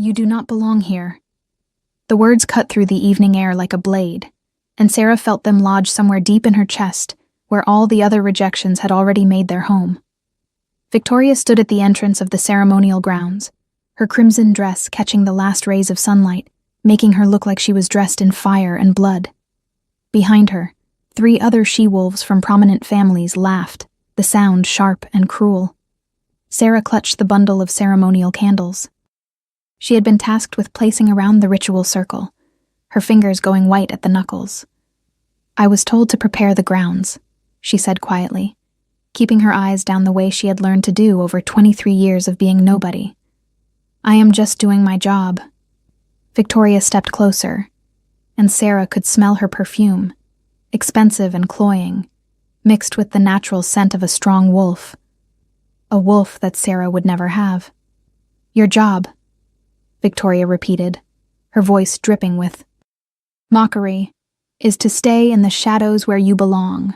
You do not belong here." The words cut through the evening air like a blade, and Sarah felt them lodge somewhere deep in her chest, where all the other rejections had already made their home. Victoria stood at the entrance of the ceremonial grounds, her crimson dress catching the last rays of sunlight, making her look like she was dressed in fire and blood. Behind her, 3 other she-wolves from prominent families laughed, the sound sharp and cruel. Sarah clutched the bundle of ceremonial candles. She had been tasked with placing around the ritual circle, her fingers going white at the knuckles. "I was told to prepare the grounds," she said quietly, keeping her eyes down the way she had learned to do over 23 years of being nobody. "I am just doing my job." Victoria stepped closer, and Sarah could smell her perfume, expensive and cloying, mixed with the natural scent of a strong wolf. A wolf that Sarah would never have. "Your job," Victoria repeated, her voice dripping with mockery, "is to stay in the shadows where you belong.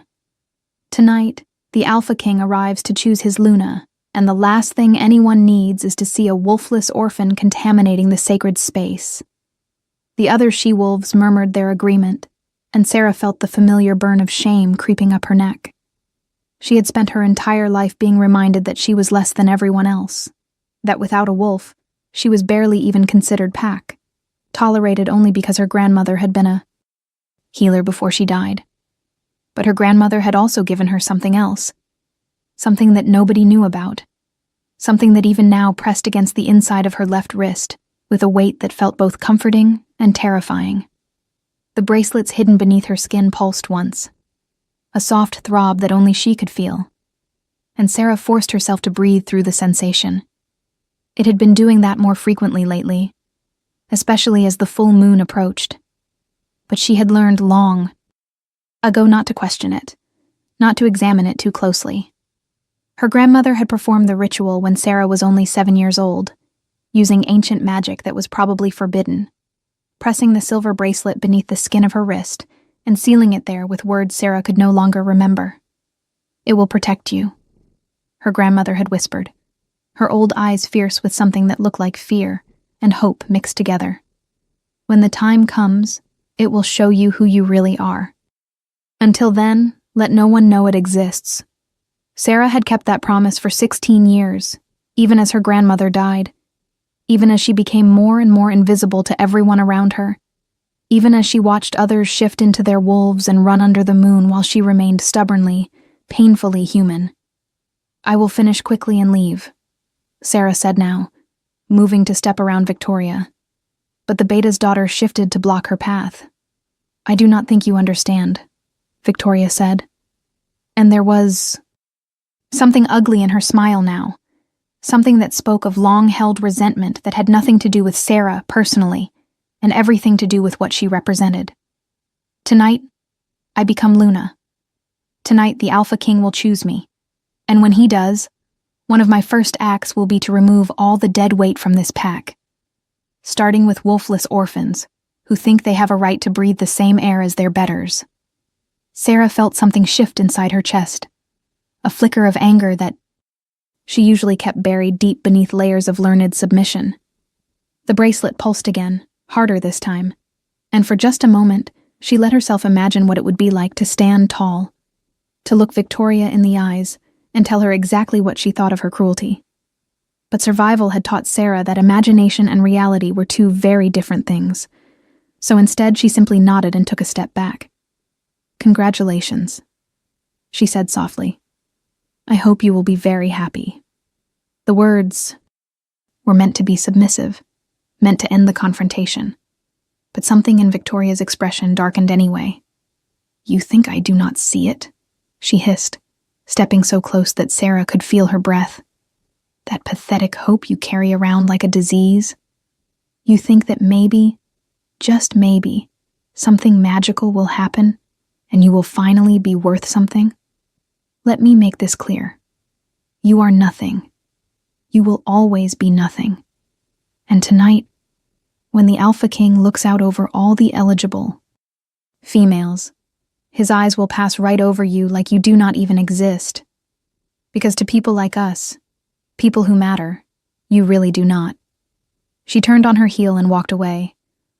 Tonight, the Alpha King arrives to choose his Luna, and the last thing anyone needs is to see a wolfless orphan contaminating the sacred space." The other she-wolves murmured their agreement, and Sarah felt the familiar burn of shame creeping up her neck. She had spent her entire life being reminded that she was less than everyone else, that without a wolf, she was barely even considered pack, tolerated only because her grandmother had been a healer before she died. But her grandmother had also given her something else, something that nobody knew about, something that even now pressed against the inside of her left wrist with a weight that felt both comforting and terrifying. The bracelets hidden beneath her skin pulsed once, a soft throb that only she could feel, and Sarah forced herself to breathe through the sensation. It had been doing that more frequently lately, especially as the full moon approached. But she had learned long ago not to question it, not to examine it too closely. Her grandmother had performed the ritual when Sarah was only 7 years old, using ancient magic that was probably forbidden, pressing the silver bracelet beneath the skin of her wrist and sealing it there with words Sarah could no longer remember. "It will protect you," her grandmother had whispered, her old eyes fierce with something that looked like fear and hope mixed together. "When the time comes, it will show you who you really are. Until then, let no one know it exists." Sarah had kept that promise for 16 years, even as her grandmother died, even as she became more and more invisible to everyone around her, even as she watched others shift into their wolves and run under the moon while she remained stubbornly, painfully human. "I will finish quickly and leave," Sarah said now, moving to step around Victoria. But the Beta's daughter shifted to block her path. "I do not think you understand," Victoria said. And there was something ugly in her smile now, something that spoke of long-held resentment that had nothing to do with Sarah personally, and everything to do with what she represented. "Tonight, I become Luna. Tonight, the Alpha King will choose me, and when he does, one of my first acts will be to remove all the dead weight from this pack, starting with wolfless orphans who think they have a right to breathe the same air as their betters." Sarah felt something shift inside her chest, a flicker of anger that she usually kept buried deep beneath layers of learned submission. The bracelet pulsed again, harder this time, and for just a moment, she let herself imagine what it would be like to stand tall, to look Victoria in the eyes and tell her exactly what she thought of her cruelty. But survival had taught Sarah that imagination and reality were two very different things, so instead she simply nodded and took a step back. "Congratulations," she said softly. "I hope you will be very happy." The words were meant to be submissive, meant to end the confrontation, but something in Victoria's expression darkened anyway. "You think I do not see it?" she hissed, stepping so close that Sarah could feel her breath. "That pathetic hope you carry around like a disease? You think that maybe, just maybe, something magical will happen and you will finally be worth something? Let me make this clear. You are nothing. You will always be nothing. And tonight, when the Alpha King looks out over all the eligible females, his eyes will pass right over you like you do not even exist. Because to people like us, people who matter, you really do not. She turned on her heel and walked away,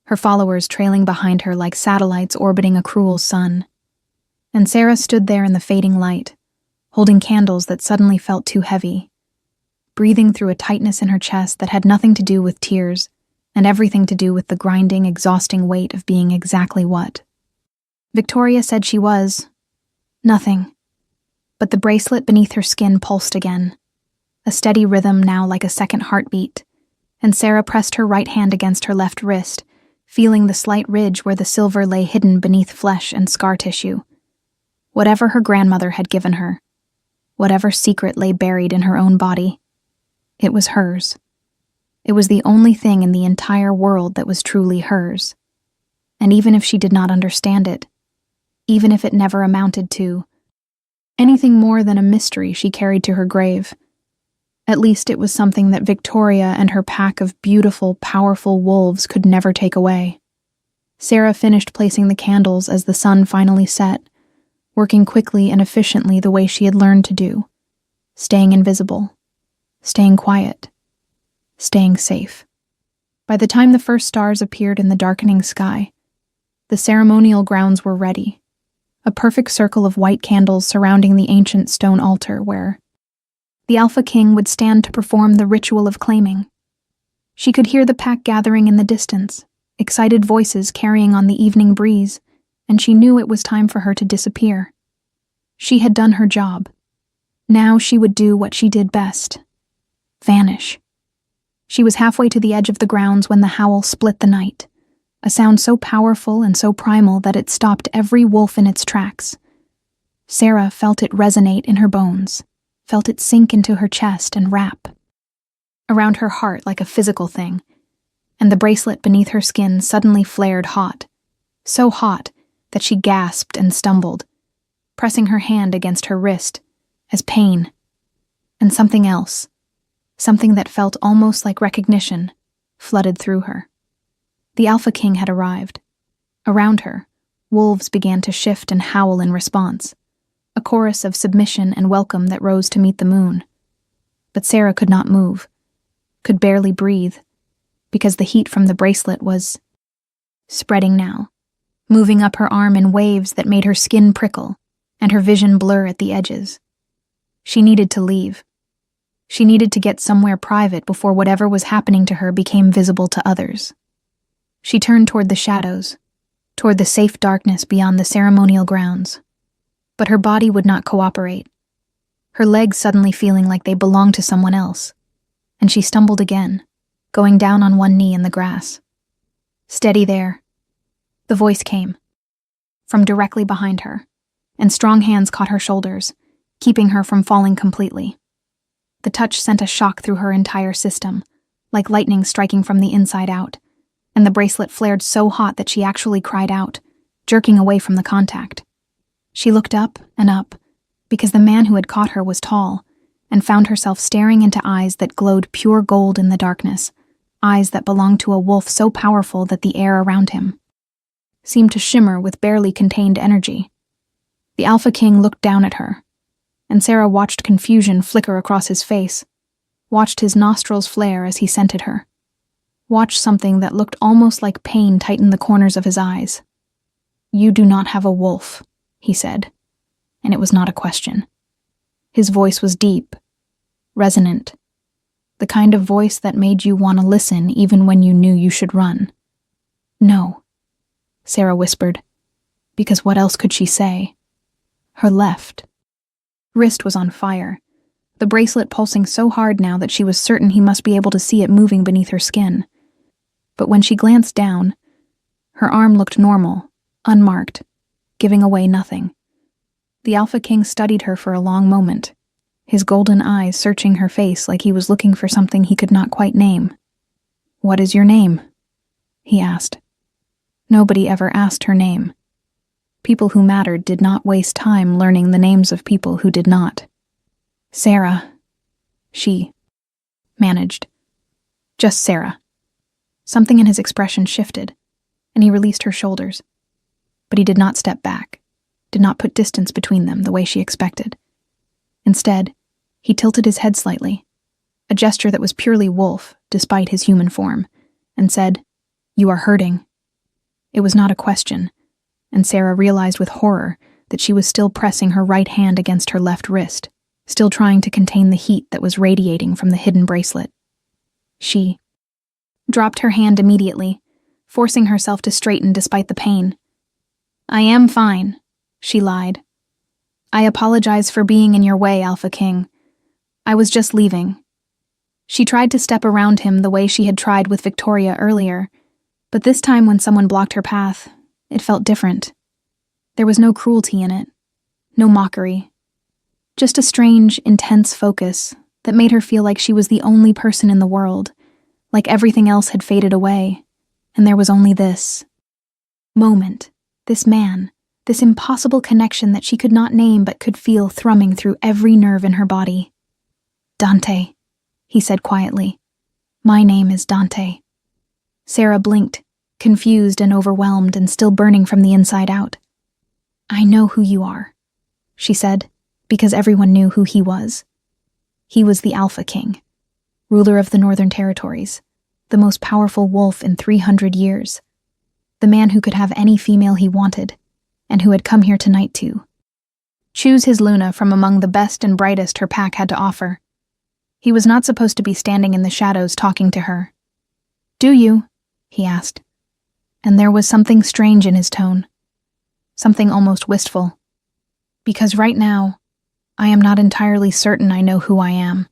her followers trailing behind her like satellites orbiting a cruel sun. And Sarah stood there in the fading light, holding candles that suddenly felt too heavy, breathing through a tightness in her chest that had nothing to do with tears and everything to do with the grinding, exhausting weight of being exactly what. Victoria said she was nothing, but the bracelet beneath her skin pulsed again, a steady rhythm now like a second heartbeat, and Sarah pressed her right hand against her left wrist, feeling the slight ridge where the silver lay hidden beneath flesh and scar tissue. Whatever her grandmother had given her, whatever secret lay buried in her own body, it was hers. It was the only thing in the entire world that was truly hers. And even if she did not understand it, even if it never amounted to anything more than a mystery she carried to her grave, at least it was something that Victoria and her pack of beautiful, powerful wolves could never take away. Sarah finished placing the candles as the sun finally set, working quickly and efficiently the way she had learned to do, staying invisible, staying quiet, staying safe. By the time the first stars appeared in the darkening sky, the ceremonial grounds were ready, a perfect circle of white candles surrounding the ancient stone altar where the Alpha King would stand to perform the ritual of claiming. She could hear the pack gathering in the distance, excited voices carrying on the evening breeze, and she knew it was time for her to disappear. She had done her job. Now she would do what she did best: vanish. She was halfway to the edge of the grounds when the howl split the night, a sound so powerful and so primal that it stopped every wolf in its tracks. Sarah felt it resonate in her bones, felt it sink into her chest and wrap around her heart like a physical thing, and the bracelet beneath her skin suddenly flared hot, so hot that she gasped and stumbled, pressing her hand against her wrist as pain and something else, something that felt almost like recognition, flooded through her. The Alpha King had arrived. Around her, wolves began to shift and howl in response, a chorus of submission and welcome that rose to meet the moon. But Sarah could not move, could barely breathe, because the heat from the bracelet was spreading now, moving up her arm in waves that made her skin prickle and her vision blur at the edges. She needed to leave. She needed to get somewhere private before whatever was happening to her became visible to others. She turned toward the shadows, toward the safe darkness beyond the ceremonial grounds. But her body would not cooperate, her legs suddenly feeling like they belonged to someone else, and she stumbled again, going down on one knee in the grass. "Steady there." The voice came from directly behind her, and strong hands caught her shoulders, keeping her from falling completely. The touch sent a shock through her entire system, like lightning striking from the inside out, and the bracelet flared so hot that she actually cried out, jerking away from the contact. She looked up and up, because the man who had caught her was tall, and found herself staring into eyes that glowed pure gold in the darkness, eyes that belonged to a wolf so powerful that the air around him seemed to shimmer with barely contained energy. The Alpha King looked down at her, and Sarah watched confusion flicker across his face, watched his nostrils flare as he scented her, watched something that looked almost like pain tighten the corners of his eyes. "You do not have a wolf," he said, and it was not a question. His voice was deep, resonant, the kind of voice that made you want to listen even when you knew you should run. "No," Sarah whispered, because what else could she say? Her left wrist was on fire, the bracelet pulsing so hard now that she was certain he must be able to see it moving beneath her skin. But when she glanced down, her arm looked normal, unmarked, giving away nothing. The Alpha King studied her for a long moment, his golden eyes searching her face like he was looking for something he could not quite name. "What is your name?" he asked. Nobody ever asked her name. People who mattered did not waste time learning the names of people who did not. "Sarah," she managed. Just Sarah. Something in his expression shifted, and he released her shoulders. But he did not step back, did not put distance between them the way she expected. Instead, he tilted his head slightly, a gesture that was purely wolf despite his human form, and said, "You are hurting." It was not a question, and Sarah realized with horror that she was still pressing her right hand against her left wrist, still trying to contain the heat that was radiating from the hidden bracelet. She dropped her hand immediately, forcing herself to straighten despite the pain. "I am fine," she lied. "I apologize for being in your way, Alpha King. I was just leaving." She tried to step around him the way she had tried with Victoria earlier, but this time when someone blocked her path, it felt different. There was no cruelty in it, no mockery, just a strange, intense focus that made her feel like she was the only person in the world, like everything else had faded away, and there was only this moment, this man, this impossible connection that she could not name but could feel thrumming through every nerve in her body. "Dante," he said quietly. "My name is Dante." Sarah blinked, confused and overwhelmed and still burning from the inside out. "I know who you are," she said, because everyone knew who he was. He was the Alpha King, ruler of the Northern Territories, the most powerful wolf in 300 years, the man who could have any female he wanted, and who had come here tonight to choose his Luna from among the best and brightest her pack had to offer. He was not supposed to be standing in the shadows talking to her. "Do you?" he asked. And there was something strange in his tone, something almost wistful. "Because right now, I am not entirely certain I know who I am."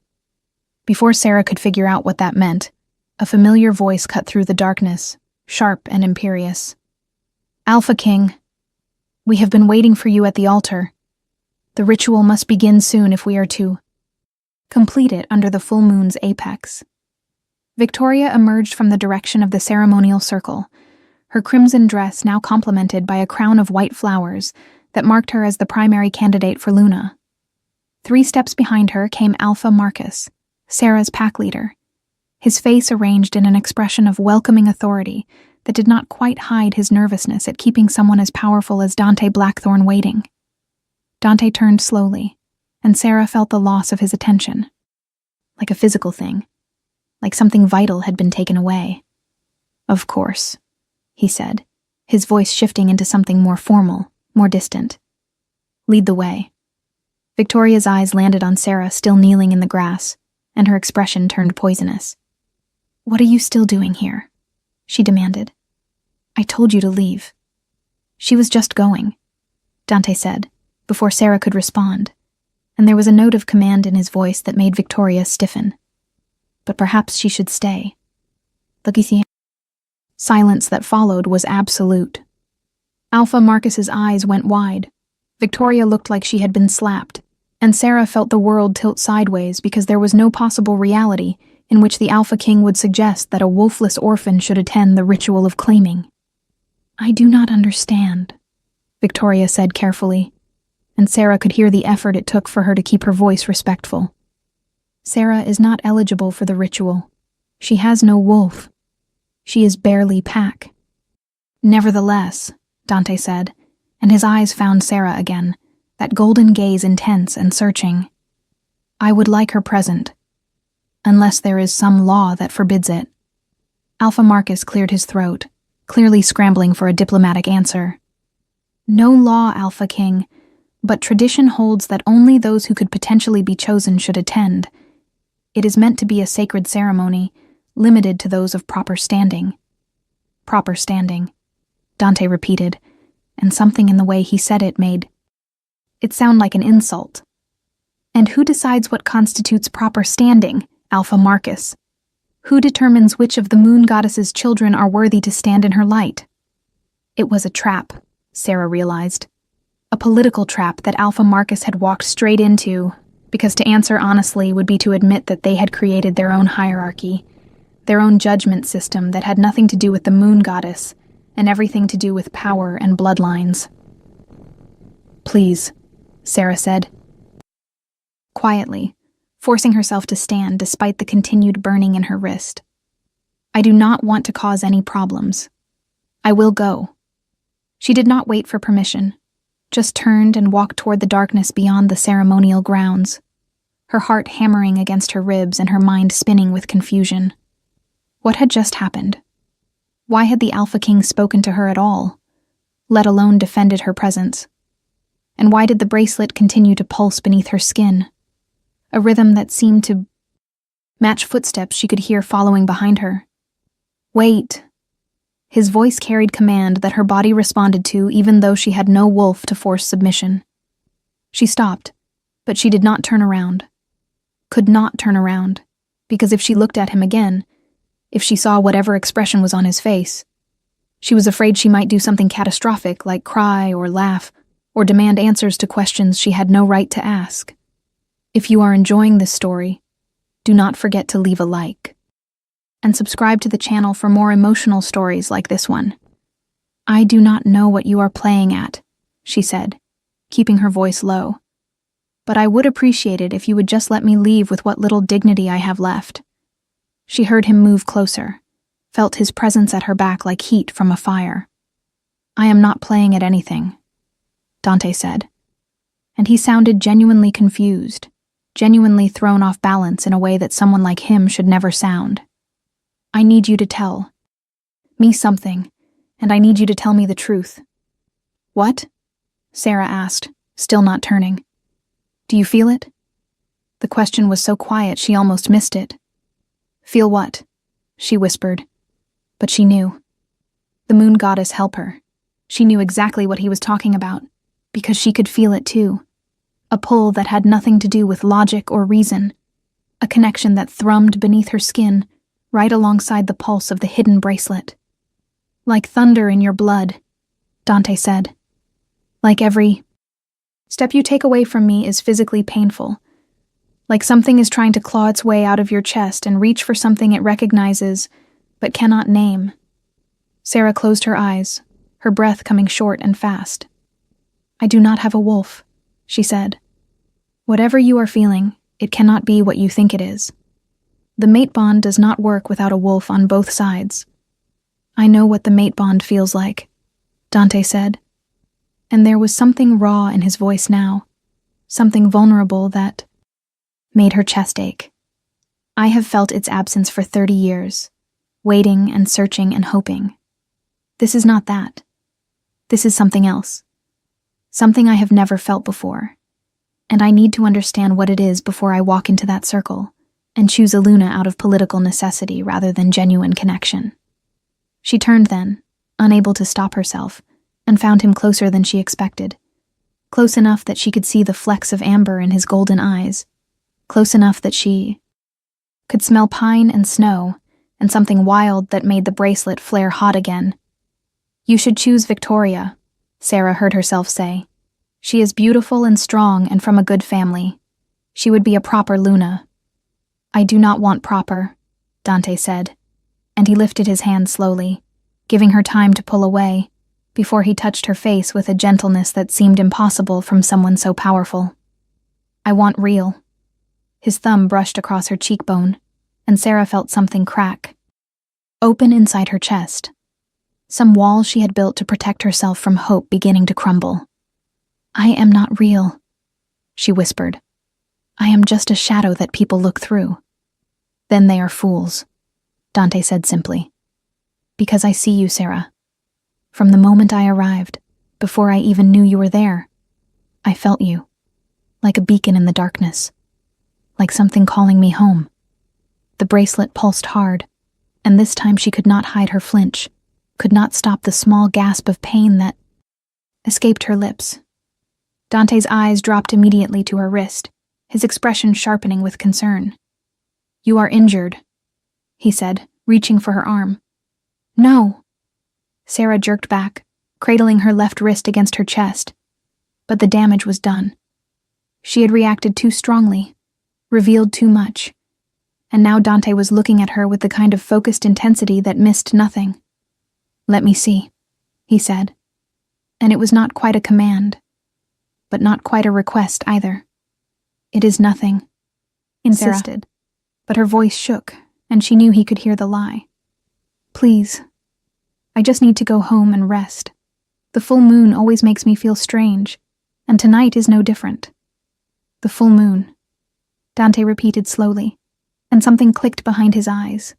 Before Sarah could figure out what that meant, a familiar voice cut through the darkness, sharp and imperious. "Alpha King, we have been waiting for you at the altar. The ritual must begin soon if we are to complete it under the full moon's apex." Victoria emerged from the direction of the ceremonial circle, her crimson dress now complemented by a crown of white flowers that marked her as the primary candidate for Luna. 3 steps behind her came Alpha Marcus, Sarah's pack leader, his face arranged in an expression of welcoming authority that did not quite hide his nervousness at keeping someone as powerful as Dante Blackthorn waiting. Dante turned slowly, and Sarah felt the loss of his attention, like a physical thing, like something vital had been taken away. "Of course," he said, his voice shifting into something more formal, more distant. "Lead the way." Victoria's eyes landed on Sarah still kneeling in the grass, and her expression turned poisonous. "What are you still doing here?" she demanded. "I told you to leave." "She was just going," Dante said, before Sarah could respond, and there was a note of command in his voice that made Victoria stiffen. "But perhaps she should stay." The silence that followed was absolute. Alpha Marcus's eyes went wide. Victoria looked like she had been slapped, and Sarah felt the world tilt sideways because there was no possible reality in which the Alpha King would suggest that a wolfless orphan should attend the ritual of claiming. "I do not understand," Victoria said carefully, and Sarah could hear the effort it took for her to keep her voice respectful. "Sarah is not eligible for the ritual. She has no wolf. She is barely pack." "Nevertheless," Dante said, and his eyes found Sarah again, that golden gaze intense and searching. "I would like her present, unless there is some law that forbids it." Alpha Marcus cleared his throat, clearly scrambling for a diplomatic answer. "No law, Alpha King, but tradition holds that only those who could potentially be chosen should attend. It is meant to be a sacred ceremony, limited to those of proper standing." "Proper standing," Dante repeated, and something in the way he said it made it sound like an insult. "And who decides what constitutes proper standing, Alpha Marcus? Who determines which of the moon goddess's children are worthy to stand in her light?" It was a trap, Sarah realized. A political trap that Alpha Marcus had walked straight into, because to answer honestly would be to admit that they had created their own hierarchy, their own judgment system that had nothing to do with the moon goddess and everything to do with power and bloodlines. "Please," Sarah said, quietly, forcing herself to stand despite the continued burning in her wrist. "I do not want to cause any problems. I will go." She did not wait for permission, just turned and walked toward the darkness beyond the ceremonial grounds, her heart hammering against her ribs and her mind spinning with confusion. What had just happened? Why had the Alpha King spoken to her at all, let alone defended her presence? And why did the bracelet continue to pulse beneath her skin? A rhythm that seemed to match footsteps she could hear following behind her. Wait! His voice carried command that her body responded to, even though she had no wolf to force submission. She stopped, but she did not turn around. Could not turn around, because if she looked at him again, if she saw whatever expression was on his face, she was afraid she might do something catastrophic like cry or laugh or demand answers to questions she had no right to ask. If you are enjoying this story, do not forget to leave a like and subscribe to the channel for more emotional stories like this one. I do not know what you are playing at, she said, keeping her voice low. But I would appreciate it if you would just let me leave with what little dignity I have left. She heard him move closer, felt his presence at her back like heat from a fire. I am not playing at anything, Dante said. And he sounded genuinely confused, genuinely thrown off balance in a way that someone like him should never sound. I need you to tell me something, and I need you to tell me the truth. What? Sarah asked, still not turning. Do you feel it? The question was so quiet she almost missed it. Feel what? She whispered. But she knew. The moon goddess help her. She knew exactly what he was talking about, because she could feel it too. A pull that had nothing to do with logic or reason. A connection that thrummed beneath her skin, right alongside the pulse of the hidden bracelet. Like thunder in your blood, Dante said. Like every step you take away from me is physically painful. Like something is trying to claw its way out of your chest and reach for something it recognizes, but cannot name. Sarah closed her eyes, her breath coming short and fast. I do not have a wolf, she said. Whatever you are feeling, it cannot be what you think it is. The mate bond does not work without a wolf on both sides. I know what the mate bond feels like, Dante said. And there was something raw in his voice now, something vulnerable that made her chest ache. I have felt its absence for 30 years, waiting and searching and hoping. This is not that. This is something else. Something I have never felt before. And I need to understand what it is before I walk into that circle and choose a Luna out of political necessity rather than genuine connection. She turned then, unable to stop herself, and found him closer than she expected. Close enough that she could see the flecks of amber in his golden eyes. Close enough that she could smell pine and snow, and something wild that made the bracelet flare hot again. You should choose Victoria, Sarah heard herself say. She is beautiful and strong and from a good family. She would be a proper Luna. I do not want proper, Dante said, and he lifted his hand slowly, giving her time to pull away, before he touched her face with a gentleness that seemed impossible from someone so powerful. I want real. His thumb brushed across her cheekbone, and Sarah felt something crack, open inside her chest. Some wall she had built to protect herself from hope beginning to crumble. I am not real, she whispered. I am just a shadow that people look through. Then they are fools, Dante said simply. Because I see you, Sarah. From the moment I arrived, before I even knew you were there, I felt you, like a beacon in the darkness, like something calling me home. The bracelet pulsed hard, and this time she could not hide her flinch, could not stop the small gasp of pain that escaped her lips. Dante's eyes dropped immediately to her wrist, his expression sharpening with concern. You are injured, he said, reaching for her arm. No. Sarah jerked back, cradling her left wrist against her chest. But the damage was done. She had reacted too strongly, revealed too much, and now Dante was looking at her with the kind of focused intensity that missed nothing. Let me see, he said, and it was not quite a command, but not quite a request either. It is nothing, insisted, but her voice shook, and she knew he could hear the lie. Please, I just need to go home and rest. The full moon always makes me feel strange, and tonight is no different. The full moon, Dante repeated slowly, and something clicked behind his eyes.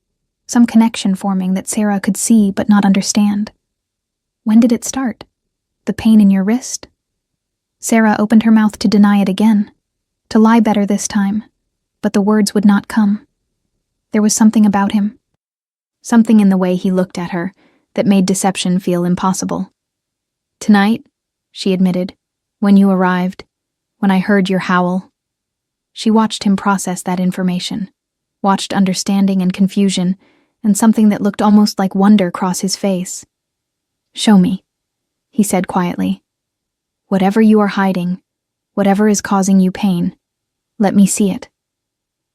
some connection forming that Sarah could see but not understand. When did it start? The pain in your wrist? Sarah opened her mouth to deny it again, to lie better this time, but the words would not come. There was something about him, something in the way he looked at her, that made deception feel impossible. Tonight, she admitted, when you arrived, when I heard your howl. She watched him process that information, watched understanding and confusion, and something that looked almost like wonder cross his face. Show me, he said quietly. Whatever you are hiding, whatever is causing you pain, let me see it.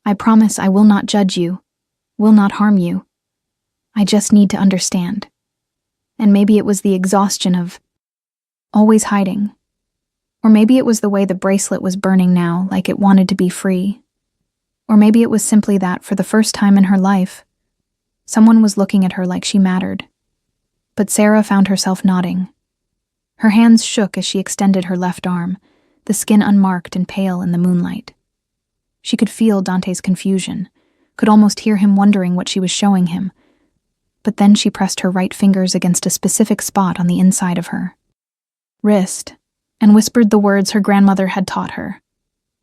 I promise I will not judge you, will not harm you. I just need to understand. And maybe it was the exhaustion of always hiding. Or maybe it was the way the bracelet was burning now, like it wanted to be free. Or maybe it was simply that, for the first time in her life, someone was looking at her like she mattered. But Sarah found herself nodding. Her hands shook as she extended her left arm, the skin unmarked and pale in the moonlight. She could feel Dante's confusion, could almost hear him wondering what she was showing him. But then she pressed her right fingers against a specific spot on the inside of her wrist, and whispered the words her grandmother had taught her.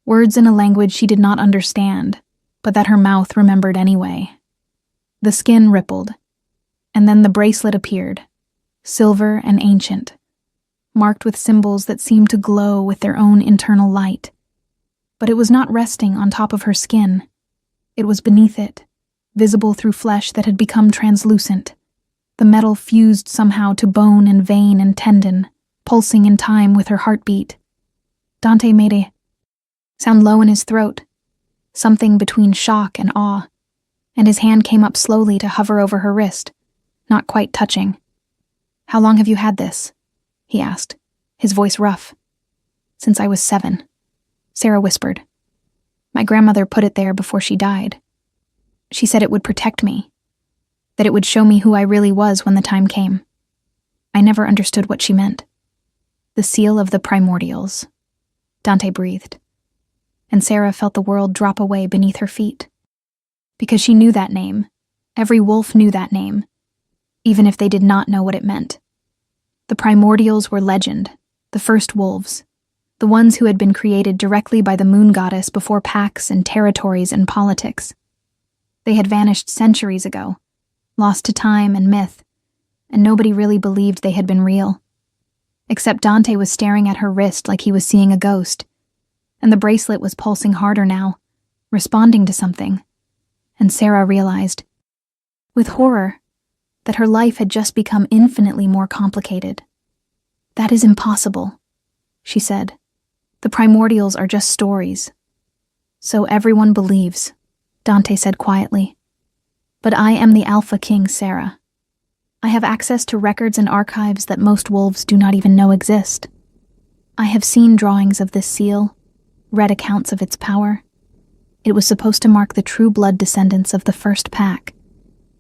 Words in a language she did not understand, but that her mouth remembered anyway. The skin rippled, and then the bracelet appeared, silver and ancient, marked with symbols that seemed to glow with their own internal light. But it was not resting on top of her skin. It was beneath it, visible through flesh that had become translucent. The metal fused somehow to bone and vein and tendon, pulsing in time with her heartbeat. Dante made a sound low in his throat, something between shock and awe, and his hand came up slowly to hover over her wrist, not quite touching. How long have you had this? He asked, his voice rough. Since I was 7, Sarah whispered. My grandmother put it there before she died. She said it would protect me, that it would show me who I really was when the time came. I never understood what she meant. The seal of the primordials, Dante breathed, and Sarah felt the world drop away beneath her feet. Because she knew that name, every wolf knew that name, even if they did not know what it meant. The primordials were legend, the first wolves, the ones who had been created directly by the moon goddess before pacts and territories and politics. They had vanished centuries ago, lost to time and myth, and nobody really believed they had been real. Except Dante was staring at her wrist like he was seeing a ghost, and the bracelet was pulsing harder now, responding to something. And Sarah realized, with horror, that her life had just become infinitely more complicated. That is impossible, she said. The primordials are just stories. So everyone believes, Dante said quietly. But I am the Alpha King, Sarah. I have access to records and archives that most wolves do not even know exist. I have seen drawings of this seal, read accounts of its power. It was supposed to mark the true blood descendants of the first pack,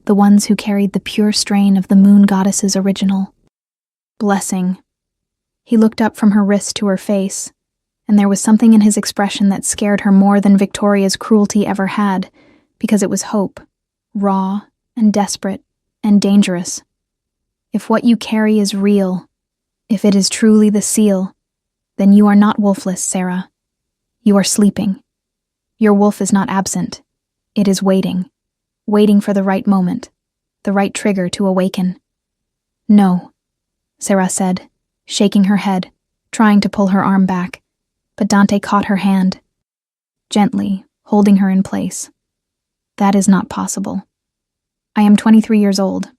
the ones who carried the pure strain of the moon goddess's original blessing. He looked up from her wrist to her face, and there was something in his expression that scared her more than Victoria's cruelty ever had, because it was hope, raw and desperate and dangerous. If what you carry is real, if it is truly the seal, then you are not wolfless, Sarah. You are sleeping. Your wolf is not absent. It is waiting for the right moment, the right trigger to awaken. No, Sarah said, shaking her head, trying to pull her arm back, but Dante caught her hand, gently, holding her in place. That is not possible. I am 23 years old.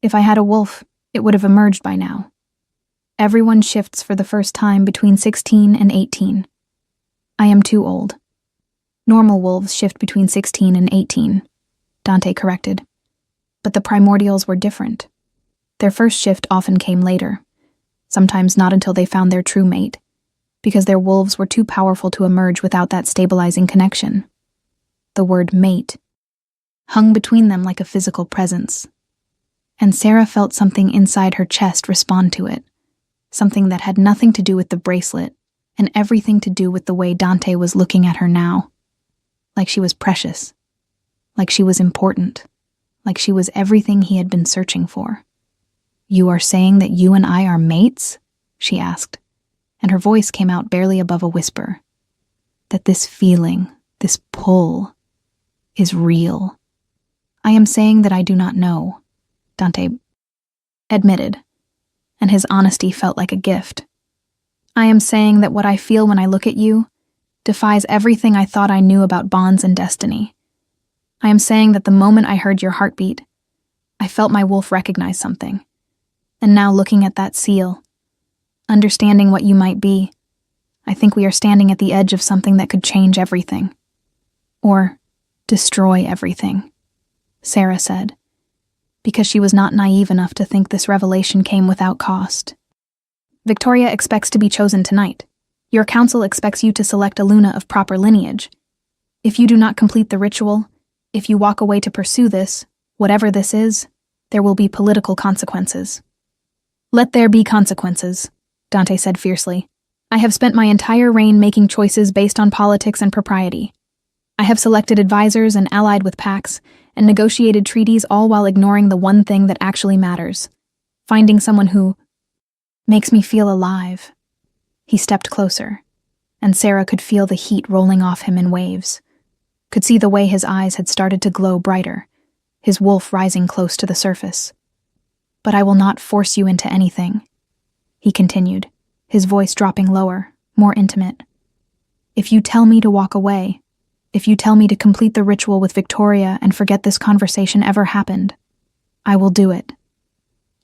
If I had a wolf, it would have emerged by now. Everyone shifts for the first time between 16 and 18. I am too old. Normal wolves shift between 16 and 18, Dante corrected. But the primordials were different. Their first shift often came later, sometimes not until they found their true mate, because their wolves were too powerful to emerge without that stabilizing connection. The word mate hung between them like a physical presence, and Sarah felt something inside her chest respond to it, something that had nothing to do with the bracelet and everything to do with the way Dante was looking at her now. Like she was precious, like she was important, like she was everything he had been searching for. "You are saying that you and I are mates?" she asked, and her voice came out barely above a whisper. "That this feeling, this pull, is real?" "I am saying that I do not know," Dante admitted, and his honesty felt like a gift. "I am saying that what I feel when I look at you defies everything I thought I knew about bonds and destiny. I am saying that the moment I heard your heartbeat, I felt my wolf recognize something. And now looking at that seal, understanding what you might be, I think we are standing at the edge of something that could change everything. Or destroy everything," Sarah said, because she was not naive enough to think this revelation came without cost. "Victoria expects to be chosen tonight. Your council expects you to select a Luna of proper lineage. If you do not complete the ritual, if you walk away to pursue this, whatever this is, there will be political consequences." "Let there be consequences," Dante said fiercely. "I have spent my entire reign making choices based on politics and propriety. I have selected advisors and allied with pacts, and negotiated treaties, all while ignoring the one thing that actually matters: finding someone who makes me feel alive." He stepped closer, and Sarah could feel the heat rolling off him in waves, could see the way his eyes had started to glow brighter, his wolf rising close to the surface. "But I will not force you into anything," he continued, his voice dropping lower, more intimate. "If you tell me to walk away, if you tell me to complete the ritual with Victoria and forget this conversation ever happened, I will do it.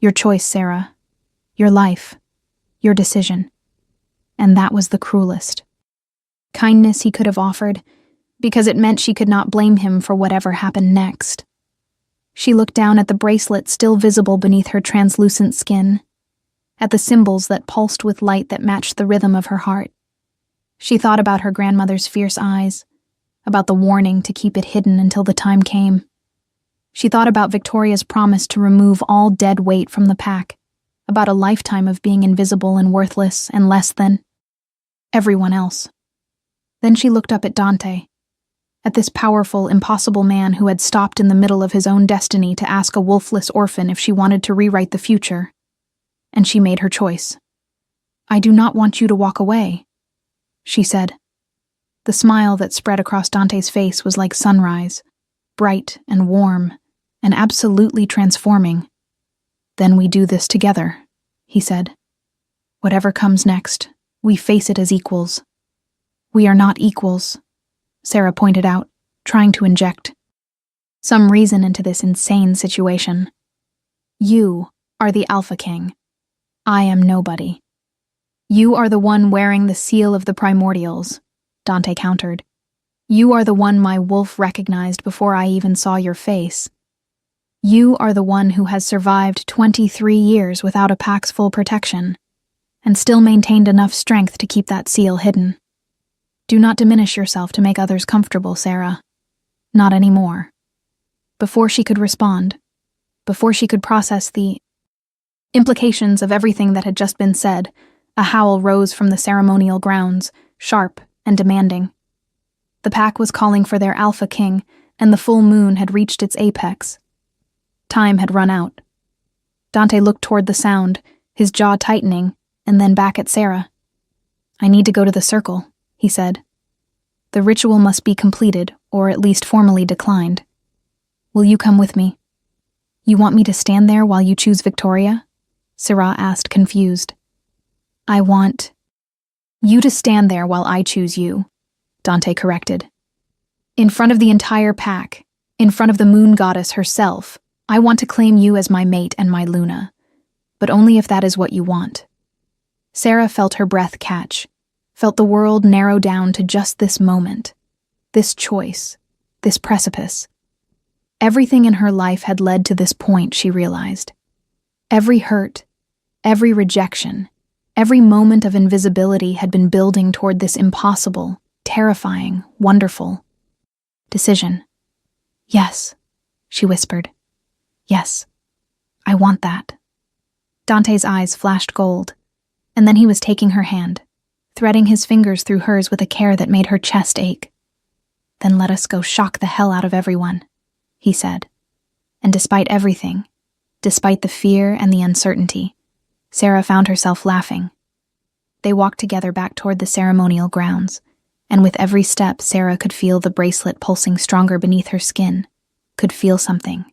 Your choice, Sarah. Your life. Your decision." And that was the cruelest kindness he could have offered, because it meant she could not blame him for whatever happened next. She looked down at the bracelet still visible beneath her translucent skin, at the symbols that pulsed with light that matched the rhythm of her heart. She thought about her grandmother's fierce eyes, about the warning to keep it hidden until the time came. She thought about Victoria's promise to remove all dead weight from the pack, about a lifetime of being invisible and worthless and less than everyone else. Then she looked up at Dante, at this powerful, impossible man who had stopped in the middle of his own destiny to ask a wolfless orphan if she wanted to rewrite the future. And she made her choice. "I do not want you to walk away," she said. The smile that spread across Dante's face was like sunrise, bright and warm, and absolutely transforming. "Then we do this together," he said. "Whatever comes next, we face it as equals." "We are not equals," Sarah pointed out, trying to inject some reason into this insane situation. "You are the Alpha King. I am nobody. You are the one wearing the seal of the primordials," Dante countered. "You are the one my wolf recognized before I even saw your face. You are the one who has survived 23 years without a pack's full protection, and still maintained enough strength to keep that seal hidden. Do not diminish yourself to make others comfortable, Sarah. Not anymore." Before she could respond, before she could process the implications of everything that had just been said, a howl rose from the ceremonial grounds, sharp and demanding. The pack was calling for their Alpha King, and the full moon had reached its apex. Time had run out. Dante looked toward the sound, his jaw tightening, and then back at Sarah. "I need to go to the circle," he said. "The ritual must be completed, or at least formally declined. Will you come with me?" "You want me to stand there while you choose Victoria?" Sarah asked, confused. "I want you to stand there while I choose you," Dante corrected. "In front of the entire pack, in front of the moon goddess herself, I want to claim you as my mate and my Luna, but only if that is what you want." Sarah felt her breath catch, felt the world narrow down to just this moment, this choice, this precipice. Everything in her life had led to this point, she realized. Every hurt, every rejection, every moment of invisibility had been building toward this impossible, terrifying, wonderful decision. "Yes," she whispered. "Yes, I want that." Dante's eyes flashed gold, and then he was taking her hand, threading his fingers through hers with a care that made her chest ache. "Then let us go shock the hell out of everyone," he said. And despite everything, despite the fear and the uncertainty, Sarah found herself laughing. They walked together back toward the ceremonial grounds, and with every step Sarah could feel the bracelet pulsing stronger beneath her skin, could feel something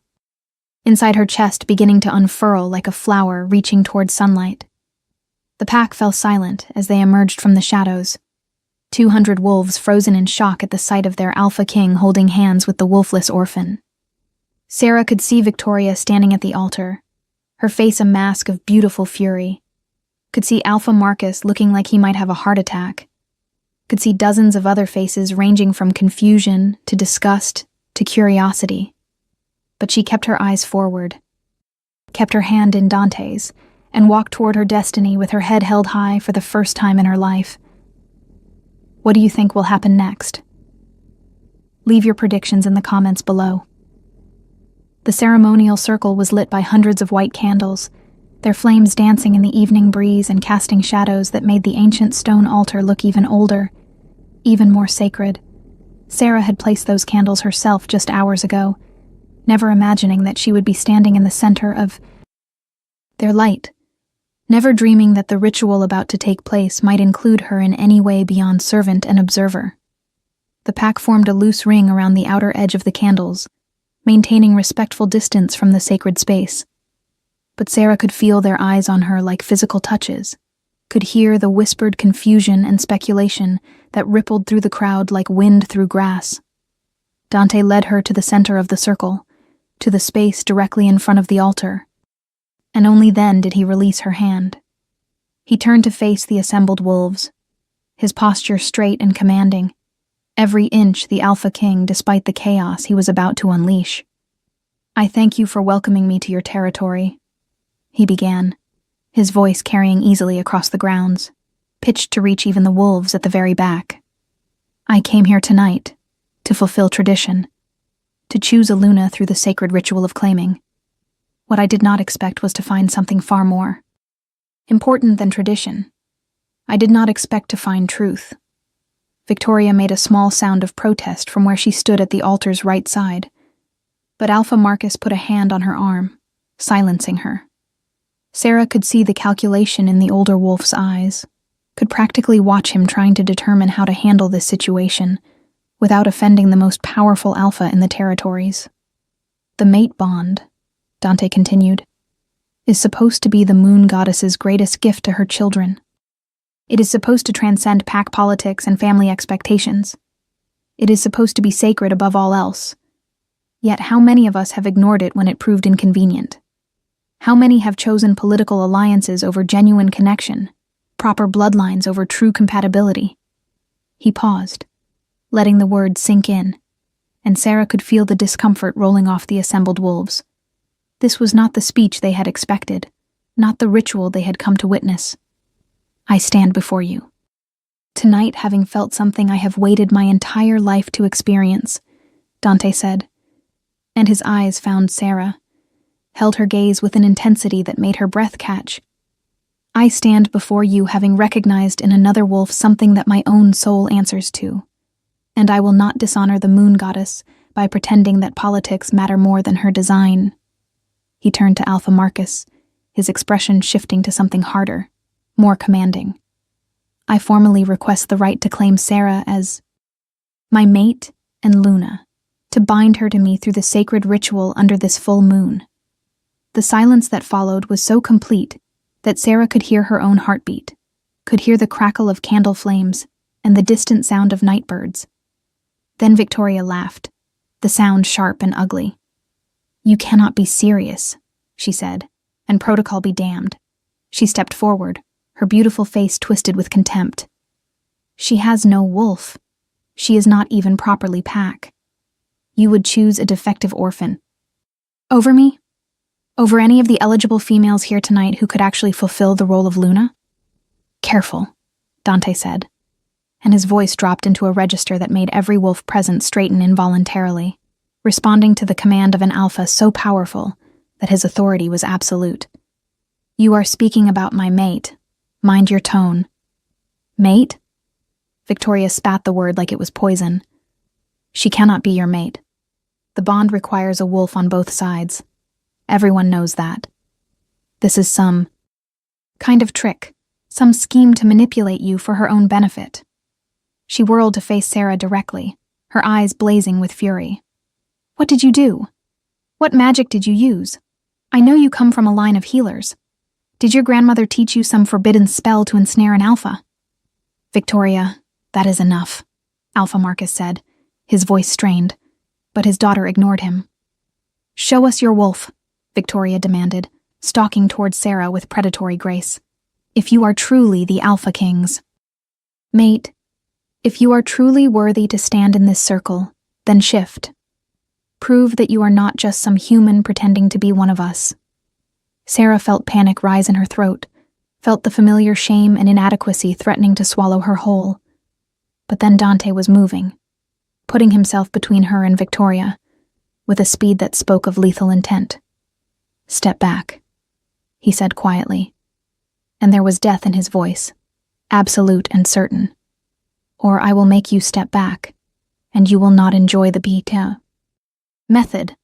inside her chest beginning to unfurl like a flower reaching toward sunlight. The pack fell silent as they emerged from the shadows. 200 wolves frozen in shock at the sight of their alpha king holding hands with the wolfless orphan. Sarah could see Victoria standing at the altar, her face a mask of beautiful fury. Could see Alpha Marcus looking like he might have a heart attack. Could see dozens of other faces ranging from confusion to disgust to curiosity. But she kept her eyes forward, kept her hand in Dante's, and walked toward her destiny with her head held high for the first time in her life. What do you think will happen next? Leave your predictions in the comments below. The ceremonial circle was lit by hundreds of white candles, their flames dancing in the evening breeze and casting shadows that made the ancient stone altar look even older, even more sacred. Sarah had placed those candles herself just hours ago, never imagining that she would be standing in the center of their light, never dreaming that the ritual about to take place might include her in any way beyond servant and observer. The pack formed a loose ring around the outer edge of the candles, maintaining respectful distance from the sacred space. But Sarah could feel their eyes on her like physical touches, could hear the whispered confusion and speculation that rippled through the crowd like wind through grass. Dante led her to the center of the circle, to the space directly in front of the altar, and only then did he release her hand. He turned to face the assembled wolves, his posture straight and commanding, every inch the Alpha King despite the chaos he was about to unleash. "I thank you for welcoming me to your territory," he began, his voice carrying easily across the grounds, pitched to reach even the wolves at the very back. "I came here tonight to fulfill tradition, to choose a Luna through the sacred ritual of claiming. What I did not expect was to find something far more important than tradition. I did not expect to find truth." Victoria made a small sound of protest from where she stood at the altar's right side, but Alpha Marcus put a hand on her arm, silencing her. Sarah could see the calculation in the older wolf's eyes, could practically watch him trying to determine how to handle this situation without offending the most powerful alpha in the territories. "The mate bond," Dante continued, "is supposed to be the moon goddess's greatest gift to her children. It is supposed to transcend pack politics and family expectations. It is supposed to be sacred above all else. Yet how many of us have ignored it when it proved inconvenient? How many have chosen political alliances over genuine connection, proper bloodlines over true compatibility?" He paused, letting the words sink in, and Sarah could feel the discomfort rolling off the assembled wolves. This was not the speech they had expected, not the ritual they had come to witness. "I stand before you tonight having felt something I have waited my entire life to experience," Dante said, and his eyes found Sarah, held her gaze with an intensity that made her breath catch. "I stand before you having recognized in another wolf something that my own soul answers to, and I will not dishonor the moon goddess by pretending that politics matter more than her design." He turned to Alpha Marcus, his expression shifting to something harder, more commanding. "I formally request the right to claim Sarah as my mate and Luna, to bind her to me through the sacred ritual under this full moon." The silence that followed was so complete that Sarah could hear her own heartbeat, could hear the crackle of candle flames and the distant sound of night birds. Then Victoria laughed, the sound sharp and ugly. "You cannot be serious," she said, "and protocol be damned." She stepped forward, her beautiful face twisted with contempt. "She has no wolf. She is not even properly pack. You would choose a defective orphan over me? Over any of the eligible females here tonight who could actually fulfill the role of Luna?" "Careful," Dante said, and his voice dropped into a register that made every wolf present straighten involuntarily, responding to the command of an alpha so powerful that his authority was absolute. "You are speaking about my mate. Mind your tone." "Mate?" Victoria spat the word like it was poison. "She cannot be your mate." The bond requires a wolf on both sides. Everyone knows that. This is some kind of trick, some scheme to manipulate you for her own benefit. She whirled to face Sarah directly, her eyes blazing with fury. What did you do? What magic did you use? I know you come from a line of healers. Did your grandmother teach you some forbidden spell to ensnare an alpha? Victoria, that is enough, Alpha Marcus said, his voice strained, but his daughter ignored him. Show us your wolf, Victoria demanded, stalking towards Sarah with predatory grace. If you are truly the Alpha Kings. Mate, if you are truly worthy to stand in this circle, then shift. Prove that you are not just some human pretending to be one of us. Sarah felt panic rise in her throat, felt the familiar shame and inadequacy threatening to swallow her whole. But then Dante was moving, putting himself between her and Victoria, with a speed that spoke of lethal intent. Step back, he said quietly, and there was death in his voice, absolute and certain. Or I will make you step back, and you will not enjoy the method.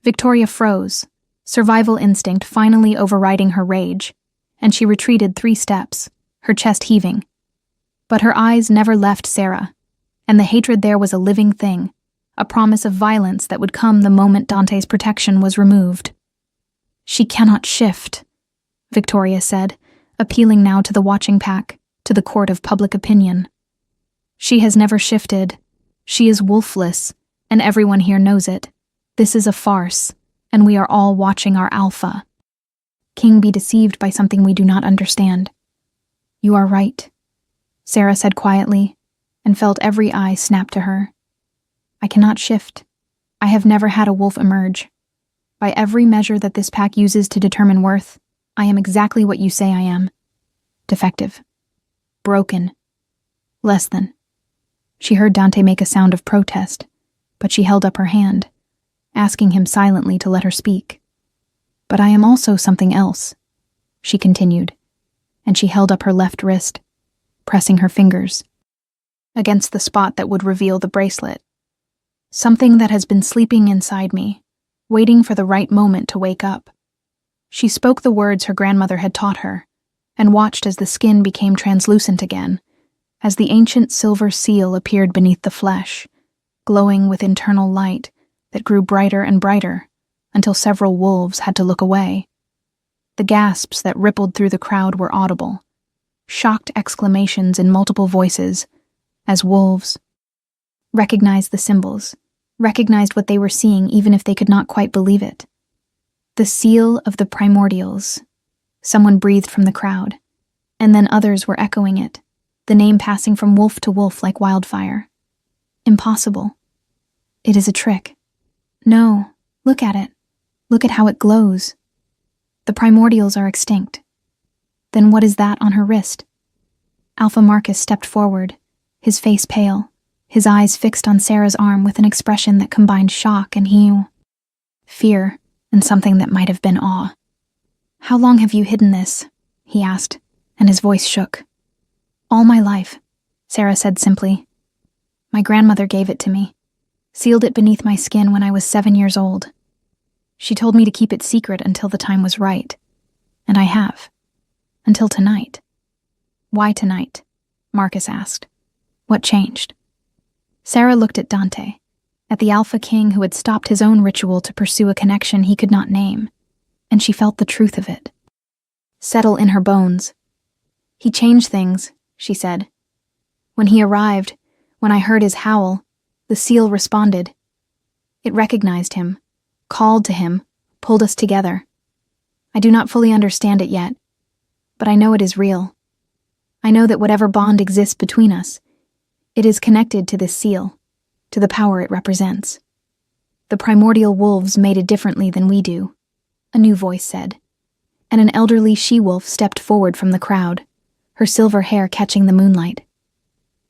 Victoria froze, survival instinct finally overriding her rage, and she retreated 3 steps, her chest heaving. But her eyes never left Sarah, and the hatred there was a living thing, a promise of violence that would come the moment Dante's protection was removed. She cannot shift, Victoria said, appealing now to the watching pack, to the court of public opinion. She has never shifted. She is wolfless, and everyone here knows it. This is a farce, and we are all watching our alpha. King be deceived by something we do not understand. You are right, Sarah said quietly, and felt every eye snap to her. I cannot shift. I have never had a wolf emerge. By every measure that this pack uses to determine worth, I am exactly what you say I am. Defective. Broken. Less than. She heard Dante make a sound of protest, but she held up her hand, asking him silently to let her speak. But I am also something else, she continued, and she held up her left wrist, pressing her fingers against the spot that would reveal the bracelet. Something that has been sleeping inside me, waiting for the right moment to wake up. She spoke the words her grandmother had taught her, and watched as the skin became translucent again, as the ancient silver seal appeared beneath the flesh, glowing with internal light that grew brighter and brighter until several wolves had to look away. The gasps that rippled through the crowd were audible, shocked exclamations in multiple voices, as wolves recognized the symbols, recognized what they were seeing even if they could not quite believe it. The seal of the primordials, someone breathed from the crowd, and then others were echoing it, the name passing from wolf to wolf like wildfire. Impossible. It is a trick. No, look at it. Look at how it glows. The primordials are extinct. Then what is that on her wrist? Alpha Marcus stepped forward, his face pale, his eyes fixed on Sarah's arm with an expression that combined shock and fear, and something that might have been awe. How long have you hidden this? He asked, and his voice shook. All my life, Sarah said simply. My grandmother gave it to me, sealed it beneath my skin when I was 7 years old. She told me to keep it secret until the time was right, and I have. Until tonight. Why tonight? Marcus asked. What changed? Sarah looked at Dante, at the Alpha King who had stopped his own ritual to pursue a connection he could not name, and she felt the truth of it settle in her bones. He changed things, she said. When he arrived, when I heard his howl, the seal responded. It recognized him, called to him, pulled us together. I do not fully understand it yet, but I know it is real. I know that whatever bond exists between us, it is connected to this seal, to the power it represents. The primordial wolves mated differently than we do, a new voice said, and an elderly she-wolf stepped forward from the crowd, her silver hair catching the moonlight.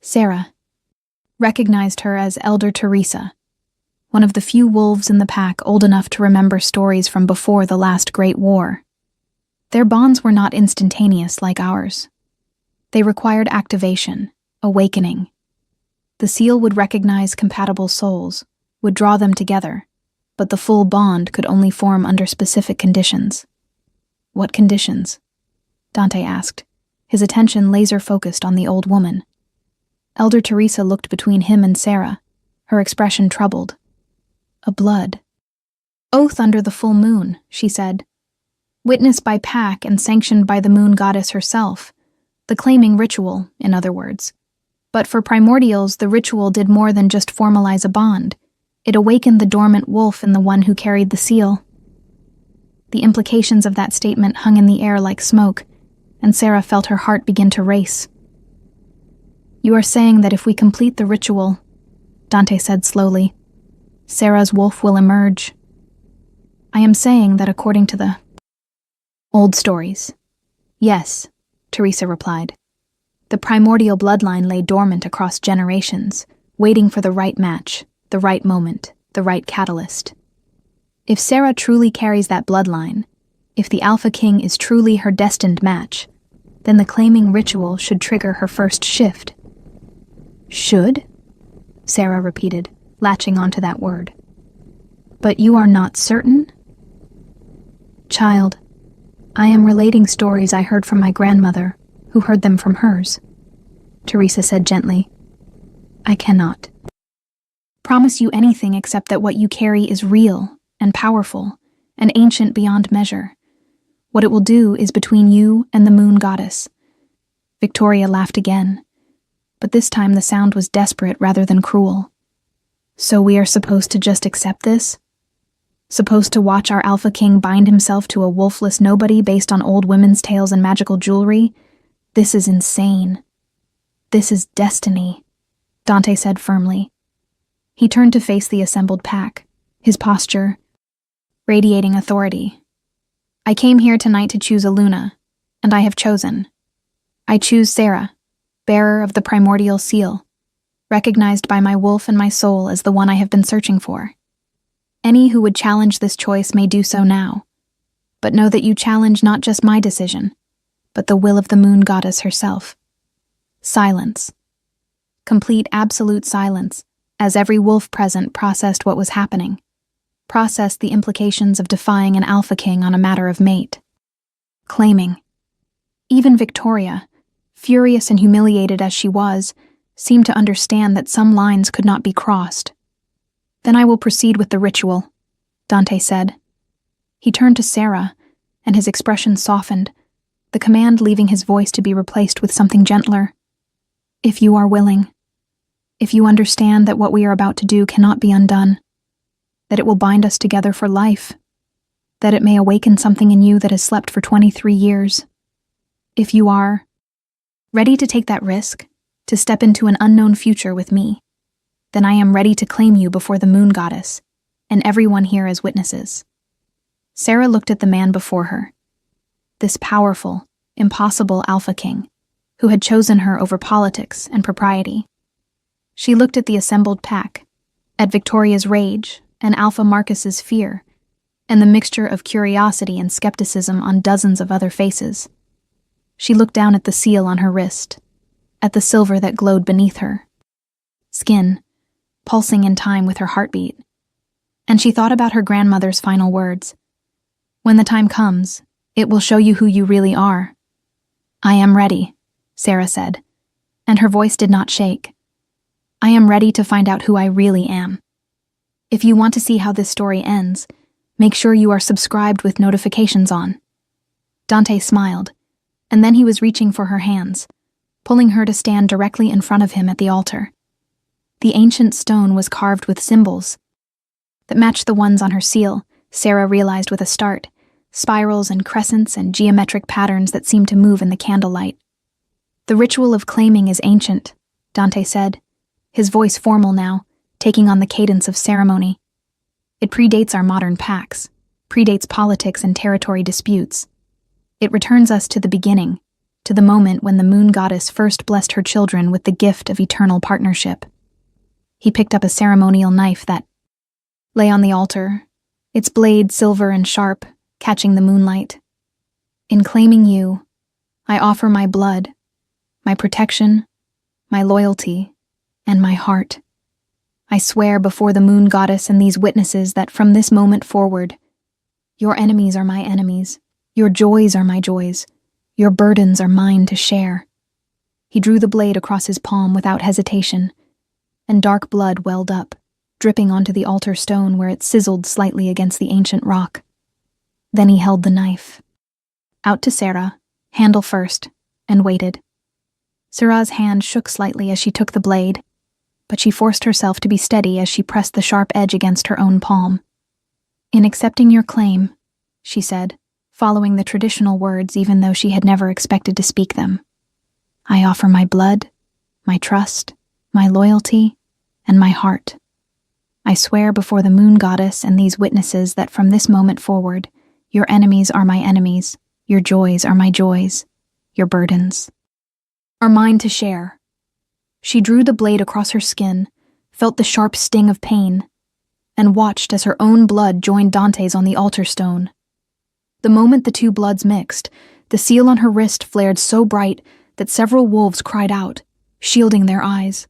Sarah recognized her as Elder Teresa, one of the few wolves in the pack old enough to remember stories from before the last Great War. Their bonds were not instantaneous like ours. They required activation, awakening. The seal would recognize compatible souls, would draw them together, but the full bond could only form under specific conditions. What conditions? Dante asked, his attention laser-focused on the old woman. Elder Teresa looked between him and Sarah, her expression troubled. A blood. Oath under the full moon, she said. Witnessed by Pack and sanctioned by the moon goddess herself. The claiming ritual, in other words. But for primordials, the ritual did more than just formalize a bond. It awakened the dormant wolf in the one who carried the seal. The implications of that statement hung in the air like smoke, and Sarah felt her heart begin to race. You are saying that if we complete the ritual, Dante said slowly, Sarah's wolf will emerge. I am saying that according to the old stories. Yes, Teresa replied. The primordial bloodline lay dormant across generations, waiting for the right match, the right moment, the right catalyst. If Sarah truly carries that bloodline, if the Alpha King is truly her destined match, then the claiming ritual should trigger her first shift. Should? Sarah repeated, latching onto that word. But you are not certain? Child, I am relating stories I heard from my grandmother, who heard them from hers. Teresa said gently. I cannot promise you anything except that what you carry is real and powerful and ancient beyond measure. What it will do is between you and the moon goddess. Victoria laughed again, but this time the sound was desperate rather than cruel. So we are supposed to just accept this? Supposed to watch our Alpha King bind himself to a wolfless nobody based on old women's tales and magical jewelry? This is insane. This is destiny, Dante said firmly. He turned to face the assembled pack, his posture radiating authority. I came here tonight to choose a Luna, and I have chosen. I choose Sarah, bearer of the primordial seal, recognized by my wolf and my soul as the one I have been searching for. Any who would challenge this choice may do so now, but know that you challenge not just my decision, but the will of the moon goddess herself. Silence. Complete absolute silence, as every wolf present processed what was happening, processed the implications of defying an Alpha King on a matter of mate. Claiming. Even Victoria, furious and humiliated as she was, seemed to understand that some lines could not be crossed. Then I will proceed with the ritual, Dante said. He turned to Sarah, and his expression softened, the command leaving his voice to be replaced with something gentler. If you are willing, if you understand that what we are about to do cannot be undone, that it will bind us together for life, that it may awaken something in you that has slept for 23 years. If you are ready to take that risk, to step into an unknown future with me, then I am ready to claim you before the moon goddess, and everyone here as witnesses. Sarah looked at the man before her, this powerful, impossible Alpha King, who had chosen her over politics and propriety. She looked at the assembled pack, at Victoria's rage and Alpha Marcus's fear, and the mixture of curiosity and skepticism on dozens of other faces. She looked down at the seal on her wrist, at the silver that glowed beneath her skin, pulsing in time with her heartbeat. And she thought about her grandmother's final words. When the time comes, it will show you who you really are. I am ready, Sarah said, and her voice did not shake. I am ready to find out who I really am. If you want to see how this story ends, make sure you are subscribed with notifications on. Dante smiled, and then he was reaching for her hands, pulling her to stand directly in front of him at the altar. The ancient stone was carved with symbols that matched the ones on her seal, Sarah realized with a start, spirals and crescents and geometric patterns that seemed to move in the candlelight. The ritual of claiming is ancient, Dante said, his voice formal now, taking on the cadence of ceremony. It predates our modern pacts, predates politics and territory disputes. It returns us to the beginning, to the moment when the moon goddess first blessed her children with the gift of eternal partnership. He picked up a ceremonial knife that lay on the altar, its blade silver and sharp, catching the moonlight. In claiming you, I offer my blood, my protection, my loyalty, and my heart. I swear before the moon goddess and these witnesses that from this moment forward, your enemies are my enemies, your joys are my joys, your burdens are mine to share." He drew the blade across his palm without hesitation, and dark blood welled up, dripping onto the altar stone where it sizzled slightly against the ancient rock. Then he held the knife out to Sarah, handle first, and waited. Sarah's hand shook slightly as she took the blade, but she forced herself to be steady as she pressed the sharp edge against her own palm. "In accepting your claim," she said, following the traditional words even though she had never expected to speak them, "I offer my blood, my trust, my loyalty, and my heart. I swear before the moon goddess and these witnesses that from this moment forward, your enemies are my enemies, your joys are my joys, your burdens are mine to share." She drew the blade across her skin, felt the sharp sting of pain, and watched as her own blood joined Dante's on the altar stone. The moment the two bloods mixed, the seal on her wrist flared so bright that several wolves cried out, shielding their eyes.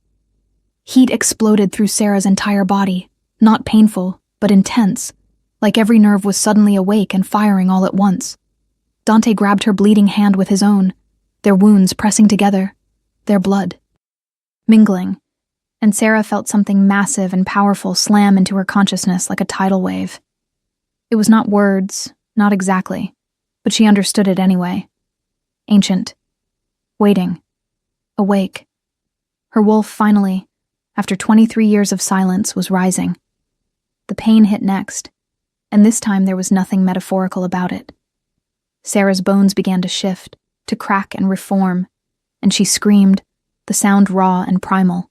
Heat exploded through Sarah's entire body, not painful, but intense, like every nerve was suddenly awake and firing all at once. Dante grabbed her bleeding hand with his own, their wounds pressing together, their blood mingling, and Sarah felt something massive and powerful slam into her consciousness like a tidal wave. It was not words, not exactly, but she understood it anyway. Ancient. Waiting. Awake. Her wolf finally, after 23 years of silence, was rising. The pain hit next, and this time there was nothing metaphorical about it. Sarah's bones began to shift, to crack and reform, and she screamed, the sound raw and primal.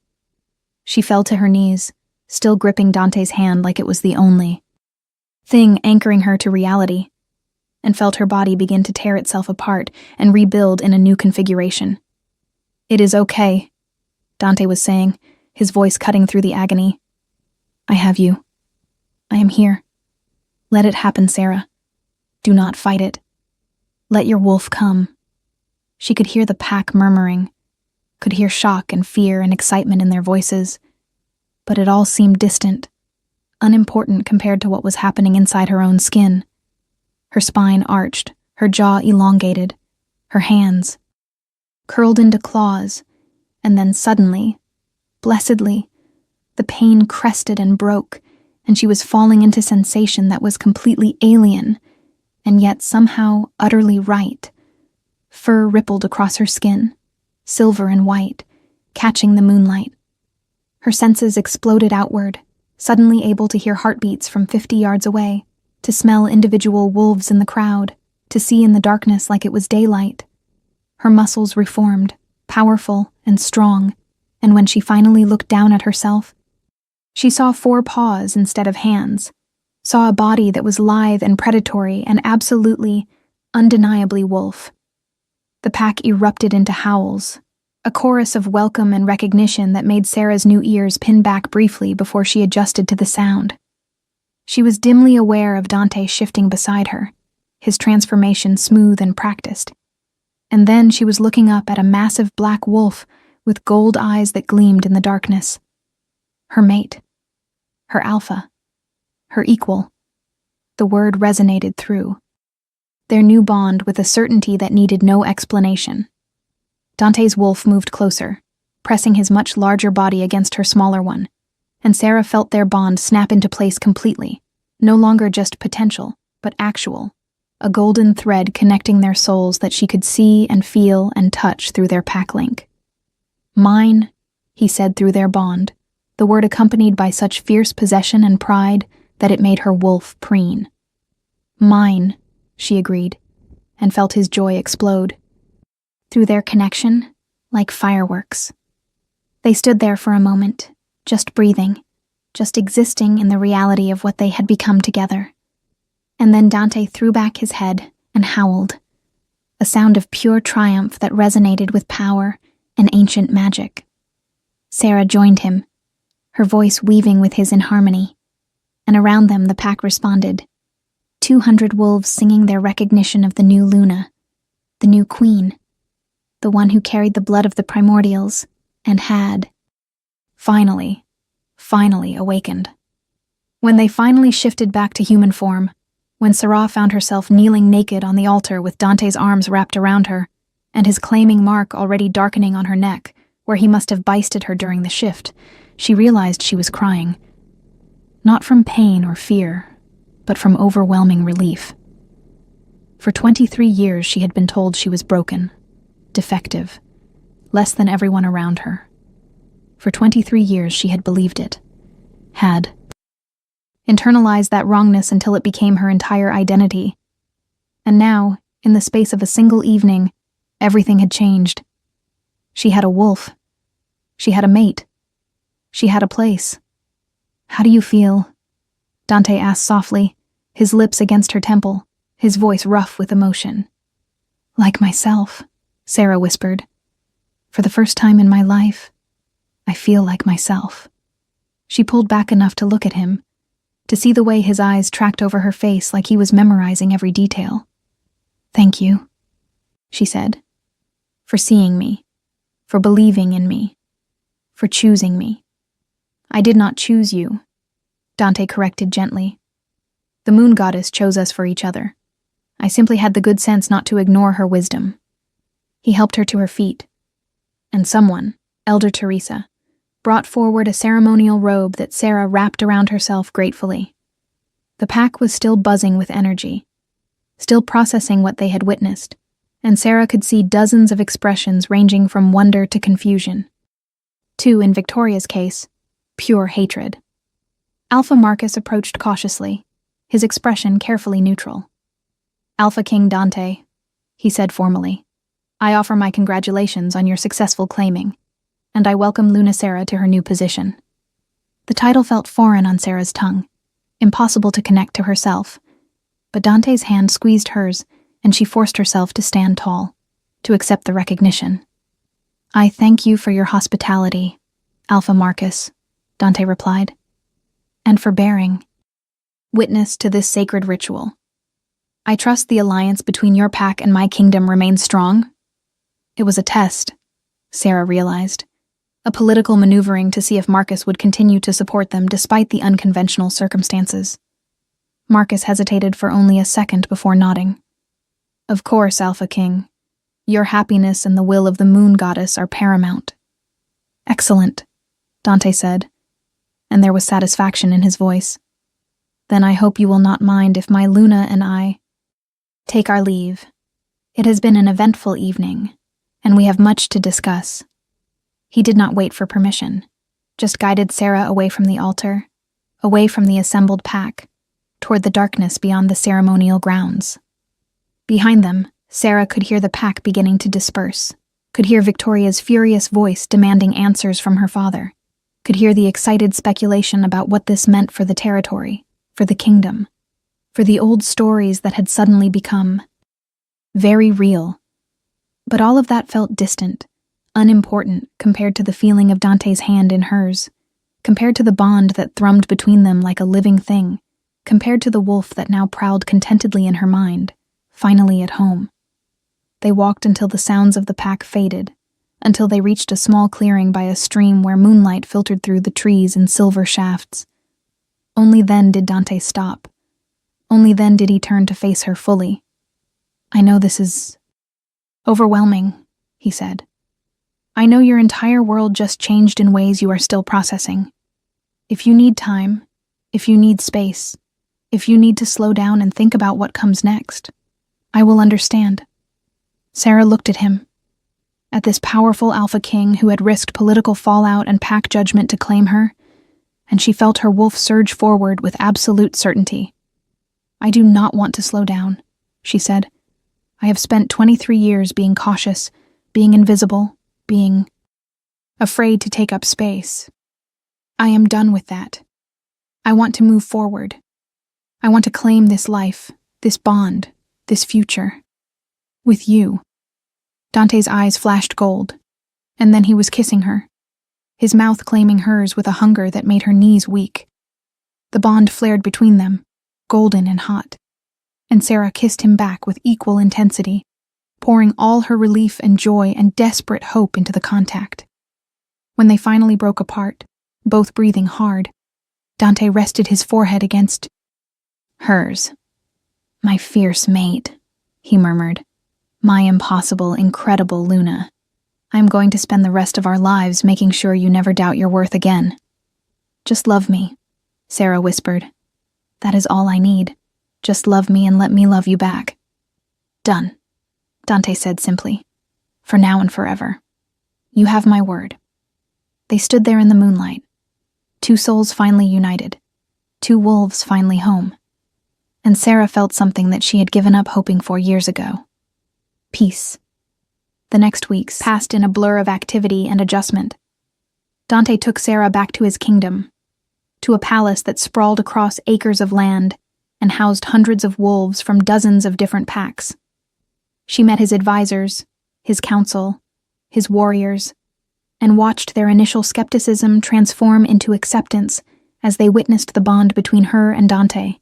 She fell to her knees, still gripping Dante's hand like it was the only thing anchoring her to reality, and felt her body begin to tear itself apart and rebuild in a new configuration. "It is okay," Dante was saying, his voice cutting through the agony. "I have you. I am here. Let it happen, Sarah. Do not fight it. Let your wolf come." She could hear the pack murmuring, could hear shock and fear and excitement in their voices, but it all seemed distant, unimportant compared to what was happening inside her own skin. Her spine arched, her jaw elongated, her hands curled into claws, and then suddenly, blessedly, the pain crested and broke, and she was falling into sensation that was completely alien, and yet somehow utterly right. Fur rippled across her skin, silver and white, catching the moonlight. Her senses exploded outward, suddenly able to hear heartbeats from 50 yards away, to smell individual wolves in the crowd, to see in the darkness like it was daylight. Her muscles reformed, powerful and strong, and when she finally looked down at herself, she saw 4 paws instead of hands, saw a body that was lithe and predatory and absolutely, undeniably wolf. The pack erupted into howls, a chorus of welcome and recognition that made Sarah's new ears pin back briefly before she adjusted to the sound. She was dimly aware of Dante shifting beside her, his transformation smooth and practiced. And then she was looking up at a massive black wolf with gold eyes that gleamed in the darkness. Her mate. Her alpha. Her equal. The word resonated through. Their new bond with a certainty that needed no explanation. Dante's wolf moved closer, pressing his much larger body against her smaller one, and Sarah felt their bond snap into place completely, no longer just potential, but actual, a golden thread connecting their souls that she could see and feel and touch through their pack link. "Mine," he said through their bond, the word accompanied by such fierce possession and pride that it made her wolf preen. "Mine," she agreed, and felt his joy explode. Through their connection, like fireworks. They stood there for a moment, just breathing, just existing in the reality of what they had become together. And then Dante threw back his head and howled, a sound of pure triumph that resonated with power and ancient magic. Sarah joined him, her voice weaving with his in harmony, and around them the pack responded, 200 wolves singing their recognition of the new Luna, the new queen, the one who carried the blood of the primordials, and had, finally, finally awakened. When they finally shifted back to human form, when Sarah found herself kneeling naked on the altar with Dante's arms wrapped around her, and his claiming mark already darkening on her neck, where he must have bisted her during the shift, she realized she was crying. Not from pain or fear, but from overwhelming relief. For 23 years she had been told she was broken, defective, less than everyone around her. For 23 years she had believed it, had internalized that wrongness until it became her entire identity. And now, in the space of a single evening, everything had changed. She had a wolf. She had a mate. She had a place. "How do you feel?" Dante asked softly, his lips against her temple, his voice rough with emotion. "Like myself," Sarah whispered. "For the first time in my life, I feel like myself." She pulled back enough to look at him, to see the way his eyes tracked over her face like he was memorizing every detail. "Thank you," she said, "for seeing me, for believing in me, for choosing me." "I did not choose you," Dante corrected gently. "The moon goddess chose us for each other. I simply had the good sense not to ignore her wisdom." He helped her to her feet, and someone, Elder Teresa, brought forward a ceremonial robe that Sarah wrapped around herself gratefully. The pack was still buzzing with energy, still processing what they had witnessed, and Sarah could see dozens of expressions ranging from wonder to confusion. To, in Victoria's case, pure hatred. Alpha Marcus approached cautiously, his expression carefully neutral. "Alpha King Dante," he said formally, "I offer my congratulations on your successful claiming, and I welcome Luna Sarah to her new position." The title felt foreign on Sarah's tongue, impossible to connect to herself, but Dante's hand squeezed hers, and she forced herself to stand tall, to accept the recognition. "I thank you for your hospitality, Alpha Marcus," Dante replied, "and for bearing witness to this sacred ritual. I trust the alliance between your pack and my kingdom remains strong." It was a test, Sarah realized, a political maneuvering to see if Marcus would continue to support them despite the unconventional circumstances. Marcus hesitated for only a second before nodding. "Of course, Alpha King. Your happiness and the will of the moon goddess are paramount." "Excellent," Dante said, and there was satisfaction in his voice. "Then I hope you will not mind if my Luna and I take our leave. It has been an eventful evening, and we have much to discuss." He did not wait for permission, just guided Sarah away from the altar, away from the assembled pack, toward the darkness beyond the ceremonial grounds. Behind them, Sarah could hear the pack beginning to disperse, could hear Victoria's furious voice demanding answers from her father, could hear the excited speculation about what this meant for the territory, for the kingdom, for the old stories that had suddenly become very real. But all of that felt distant, unimportant compared to the feeling of Dante's hand in hers, compared to the bond that thrummed between them like a living thing, compared to the wolf that now prowled contentedly in her mind, finally at home. They walked until the sounds of the pack faded, until they reached a small clearing by a stream where moonlight filtered through the trees in silver shafts. Only then did Dante stop. Only then did he turn to face her fully. "I know this is overwhelming," he said. "I know your entire world just changed in ways you are still processing. If you need time, if you need space, if you need to slow down and think about what comes next, I will understand." Sarah looked at him, at this powerful Alpha King who had risked political fallout and pack judgment to claim her, and she felt her wolf surge forward with absolute certainty. "I do not want to slow down," she said. "I have spent 23 years being cautious, being invisible, being afraid to take up space. I am done with that. I want to move forward. I want to claim this life, this bond, this future. With you." Dante's eyes flashed gold, and then he was kissing her, his mouth claiming hers with a hunger that made her knees weak. The bond flared between them, golden and hot, and Sarah kissed him back with equal intensity, pouring all her relief and joy and desperate hope into the contact. When they finally broke apart, both breathing hard. Dante rested his forehead against hers. "My fierce mate," he murmured. "My impossible, incredible Luna. I'm going to spend the rest of our lives making sure you never doubt your worth again." "Just love me," Sarah whispered. "That is all I need. Just love me and let me love you back." "Done," Dante said simply. "For now and forever. You have my word." They stood there in the moonlight. Two souls finally united. Two wolves finally home. And Sarah felt something that she had given up hoping for years ago. Peace. The next weeks passed in a blur of activity and adjustment. Dante took Sarah back to his kingdom, to a palace that sprawled across acres of land and housed hundreds of wolves from dozens of different packs. She met his advisors, his council, his warriors, and watched their initial skepticism transform into acceptance as they witnessed the bond between her and Dante,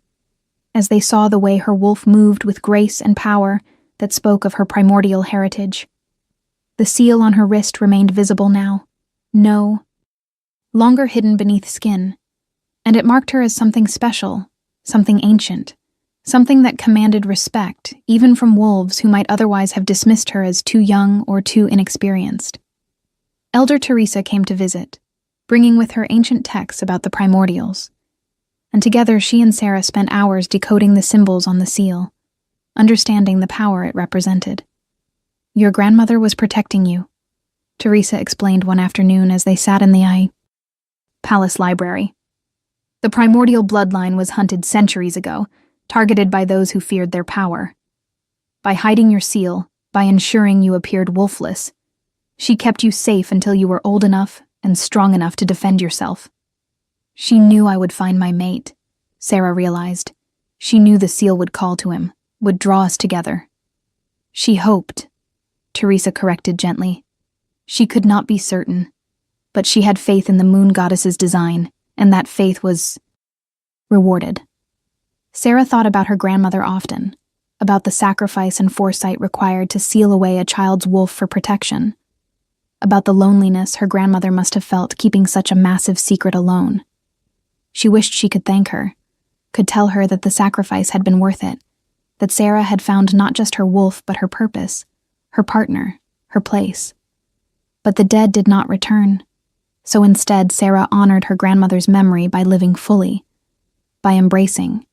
as they saw the way her wolf moved with grace and power that spoke of her primordial heritage. The seal on her wrist remained visible now, no longer hidden beneath skin, and it marked her as something special, something ancient, something that commanded respect, even from wolves who might otherwise have dismissed her as too young or too inexperienced. Elder Teresa came to visit, bringing with her ancient texts about the primordials, and together she and Sarah spent hours decoding the symbols on the seal, understanding the power it represented. "Your grandmother was protecting you," Teresa explained one afternoon as they sat in the palace library. "The primordial bloodline was hunted centuries ago, targeted by those who feared their power. By hiding your seal, by ensuring you appeared wolfless, she kept you safe until you were old enough and strong enough to defend yourself. She knew I would find my mate," Sarah realized. She knew the seal would call to him, would draw us together. "She hoped," Teresa corrected gently. "She could not be certain, but she had faith in the moon goddess's design, and that faith was rewarded." Sarah thought about her grandmother often, about the sacrifice and foresight required to seal away a child's wolf for protection, about the loneliness her grandmother must have felt keeping such a massive secret alone. She wished she could thank her, could tell her that the sacrifice had been worth it, that Sarah had found not just her wolf but her purpose, her partner, her place. But the dead did not return, so instead Sarah honored her grandmother's memory by living fully, by embracing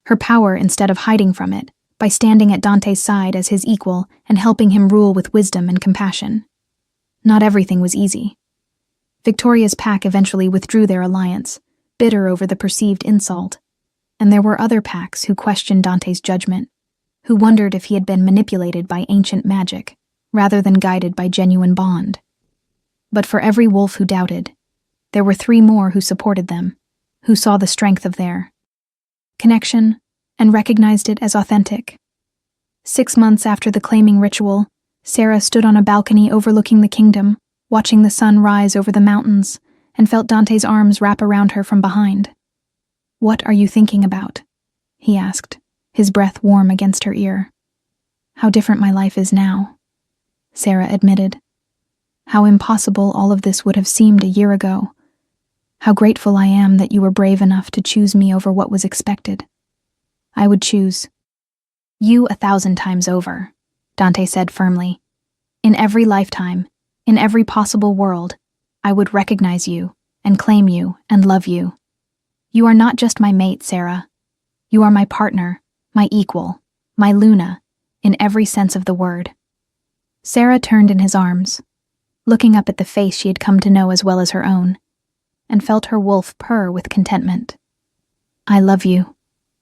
her power instead of hiding from it, by standing at Dante's side as his equal and helping him rule with wisdom and compassion. Not everything was easy. Victoria's pack eventually withdrew their alliance, bitter over the perceived insult, and there were other packs who questioned Dante's judgment, who wondered if he had been manipulated by ancient magic, rather than guided by genuine bond. But for every wolf who doubted, there were 3 more who supported them, who saw the strength of their connection and recognized it as authentic. 6 months after the claiming ritual, Sarah stood on a balcony overlooking the kingdom, watching the sun rise over the mountains, and felt Dante's arms wrap around her from behind. "What are you thinking about?" he asked, his breath warm against her ear. "How different my life is now," Sarah admitted. "How impossible all of this would have seemed a year ago. How grateful I am that you were brave enough to choose me over what was expected. I would choose you 1,000 times over," Dante said firmly. "In every lifetime, in every possible world, I would recognize you and claim you and love you. You are not just my mate, Sarah. You are my partner, my equal, my Luna, in every sense of the word." Sarah turned in his arms, looking up at the face she had come to know as well as her own, and felt her wolf purr with contentment. "I love you,"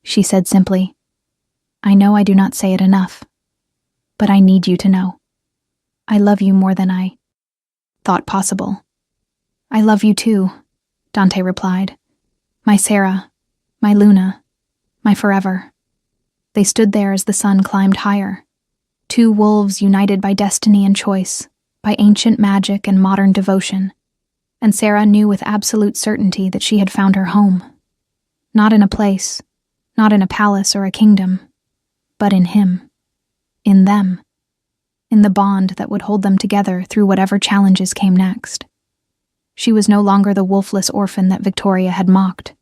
she said simply. "I know I do not say it enough, but I need you to know. I love you more than I thought possible." "I love you too," Dante replied. "My Sarah, my Luna, my forever." They stood there as the sun climbed higher. 2 wolves united by destiny and choice, by ancient magic and modern devotion. And Sarah knew with absolute certainty that she had found her home. Not in a place, not in a palace or a kingdom, but in him, in them, in the bond that would hold them together through whatever challenges came next. She was no longer the wolfless orphan that Victoria had mocked.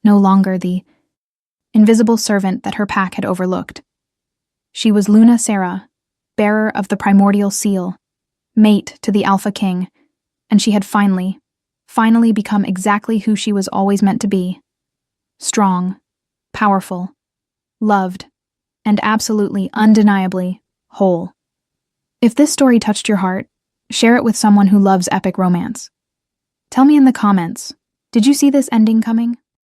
No longer the invisible servant that her pack had overlooked. She was Luna Sarah, bearer of the primordial seal, mate to the Alpha King, and she had finally become exactly who she was always meant to be. Strong, powerful, loved, and absolutely, undeniably whole. If this story touched your heart, share it with someone who loves epic romance. Tell me in the comments, did you see this ending coming?